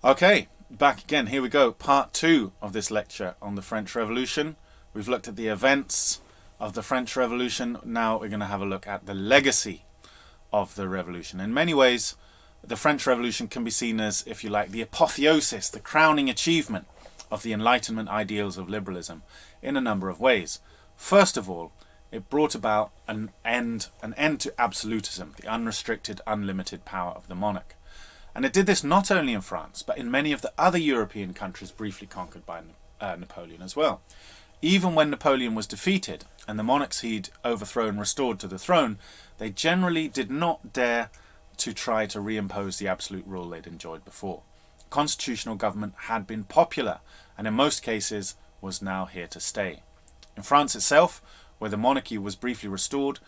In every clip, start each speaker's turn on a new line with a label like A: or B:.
A: Okay, back again. Here we go. Part 2 of this lecture on the French Revolution. We've looked at the events of the French Revolution. Now we're going to have a look at the legacy of the revolution. In many ways, the French Revolution can be seen as, if you like, the apotheosis, the crowning achievement of the Enlightenment ideals of liberalism in a number of ways. First of all, it brought about an end to absolutism, the unrestricted, unlimited power of the monarch. And it did this not only in France, but in many of the other European countries briefly conquered by Napoleon as well. Even when Napoleon was defeated and the monarchs he'd overthrown restored to the throne, they generally did not dare to try to reimpose the absolute rule they'd enjoyed before. Constitutional government had been popular and in most cases was now here to stay. In France itself, where the monarchy was briefly restored,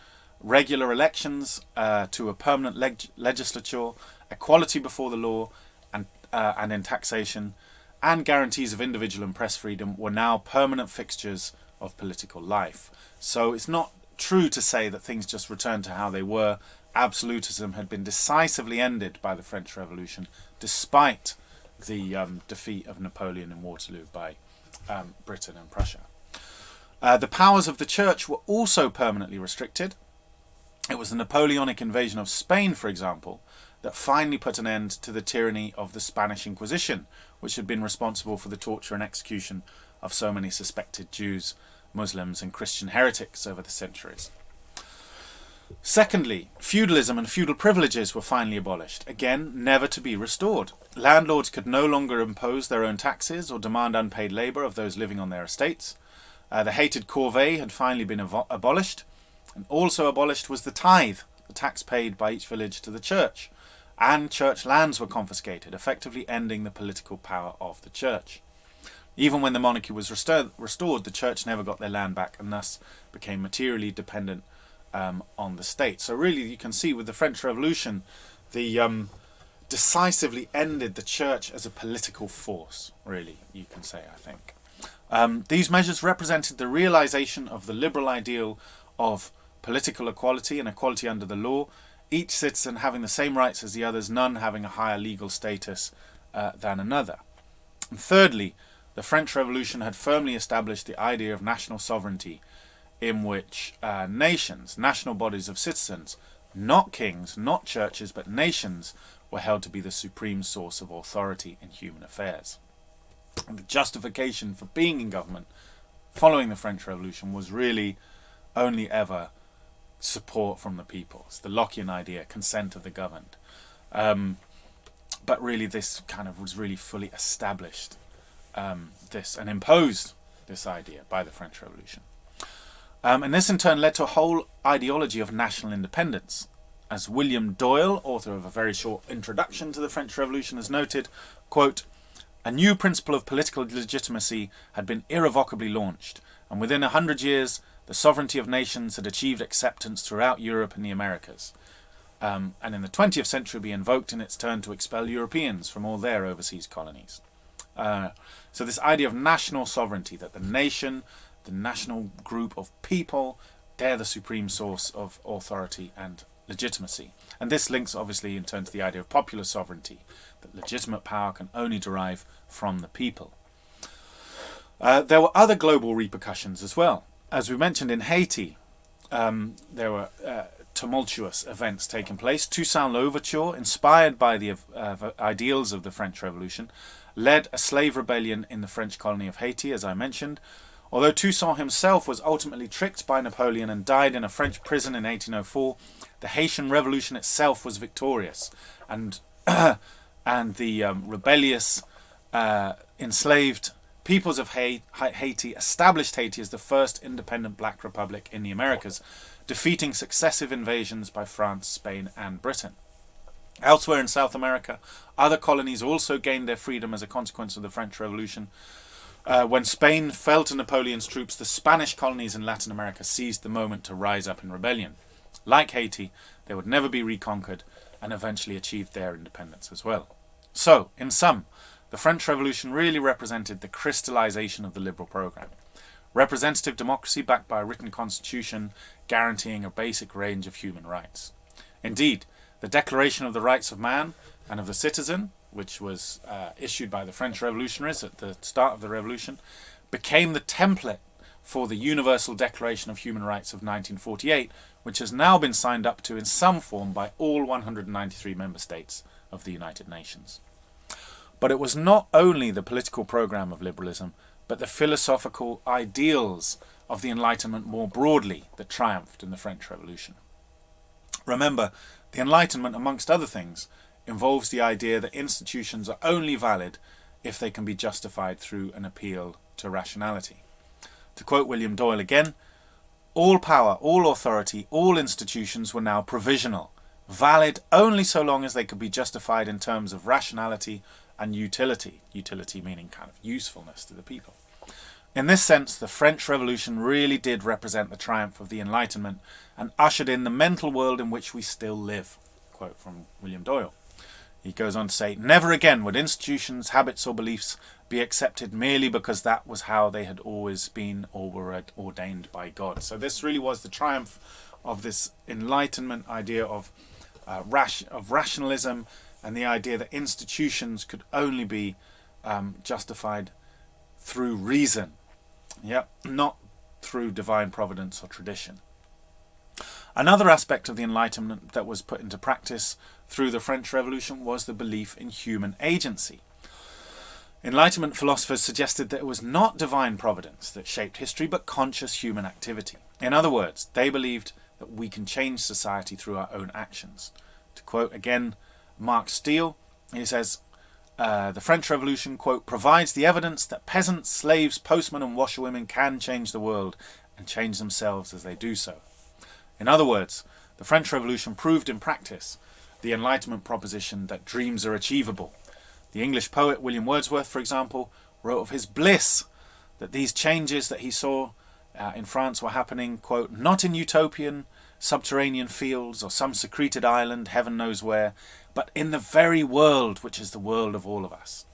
A: regular elections to a permanent legislature, equality before the law and in taxation, and guarantees of individual and press freedom were now permanent fixtures of political life. So it's not true to say that things just returned to how they were. Absolutism had been decisively ended by the French Revolution, despite the defeat of Napoleon in Waterloo by Britain and Prussia. The powers of the church were also permanently restricted. It was the Napoleonic invasion of Spain, for example, that finally put an end to the tyranny of the Spanish Inquisition, which had been responsible for the torture and execution of so many suspected Jews, Muslims and Christian heretics over the centuries. Secondly, feudalism and feudal privileges were finally abolished, again never to be restored. Landlords could no longer impose their own taxes or demand unpaid labour of those living on their estates. The hated corvée had finally been abolished, and also abolished was the tithe, the tax paid by each village to the church, and church lands were confiscated, effectively ending the political power of the church. Even when the monarchy was restored, the church never got their land back and thus became materially dependent on the state. So really you can see with the French Revolution, the decisively ended the church as a political force, really, you can say, I think. These measures represented the realization of the liberal ideal of political equality and equality under the law, each citizen having the same rights as the others, none having a higher legal status than another. And thirdly, the French Revolution had firmly established the idea of national sovereignty, in which nations, national bodies of citizens, not kings, not churches, but nations, were held to be the supreme source of authority in human affairs. And the justification for being in government following the French Revolution was really only ever support from the people. It's the Lockean idea, consent of the governed. But really this kind of was really fully established this and imposed this idea by the French Revolution. And this in turn led to a whole ideology of national independence. As William Doyle, author of a very short introduction to the French Revolution, has noted, quote, "A new principle of political legitimacy had been irrevocably launched, and within 100 years the sovereignty of nations had achieved acceptance throughout Europe and the Americas, and in the 20th century be invoked in its turn to expel Europeans from all their overseas colonies." So this idea of national sovereignty, that the nation, the national group of people, they're the supreme source of authority and legitimacy. And this links obviously in turn to the idea of popular sovereignty, that legitimate power can only derive from the people. There were other global repercussions as well. As we mentioned in Haiti, there were tumultuous events taking place. Toussaint Louverture, inspired by the ideals of the French Revolution, led a slave rebellion in the French colony of Haiti, as I mentioned. Although Toussaint himself was ultimately tricked by Napoleon and died in a French prison in 1804, the Haitian Revolution itself was victorious, and the rebellious, enslaved peoples of Haiti established Haiti as the first independent black republic in the Americas, defeating successive invasions by France, Spain and Britain. Elsewhere in South America, other colonies also gained their freedom as a consequence of the French Revolution. When Spain fell to Napoleon's troops, the Spanish colonies in Latin America seized the moment to rise up in rebellion. Like Haiti, they would never be reconquered and eventually achieved their independence as well. So, in sum, the French Revolution really represented the crystallization of the liberal program. Representative democracy backed by a written constitution guaranteeing a basic range of human rights. Indeed, the Declaration of the Rights of Man and of the Citizen, which was issued by the French revolutionaries at the start of the revolution, became the template for the Universal Declaration of Human Rights of 1948, which has now been signed up to in some form by all 193 member states of the United Nations. But it was not only the political program of liberalism, but the philosophical ideals of the Enlightenment more broadly that triumphed in the French Revolution. Remember, the Enlightenment, amongst other things, involves the idea that institutions are only valid if they can be justified through an appeal to rationality. To quote William Doyle again, all power, all authority, all institutions were now provisional, valid only so long as they could be justified in terms of rationality and utility, utility meaning kind of usefulness to the people. In this sense, the French Revolution really did represent the triumph of the Enlightenment and ushered in the mental world in which we still live. Quote from William Doyle. He goes on to say, never again would institutions, habits or beliefs be accepted merely because that was how they had always been or were ordained by God. So this really was the triumph of this Enlightenment idea of rationalism and the idea that institutions could only be justified through reason, not through divine providence or tradition. Another aspect of the Enlightenment that was put into practice through the French Revolution was the belief in human agency. Enlightenment philosophers suggested that it was not divine providence that shaped history, but conscious human activity. In other words, they believed that we can change society through our own actions. To quote again Mark Steele, he says, the French Revolution, quote, provides the evidence that peasants, slaves, postmen and washerwomen can change the world and change themselves as they do so. In other words, the French Revolution proved in practice the Enlightenment proposition that dreams are achievable. The English poet William Wordsworth, for example, wrote of his bliss that these changes that he saw in France were happening, quote, not in utopian, subterranean fields or some secreted island, heaven knows where, but in the very world which is the world of all of us.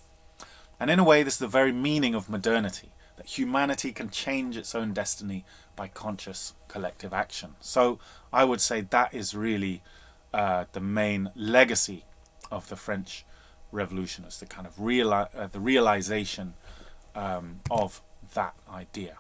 A: And in a way, this is the very meaning of modernity, that humanity can change its own destiny by conscious collective action. So I would say that is really the main legacy of the French Revolution, is the kind of the realization of that idea.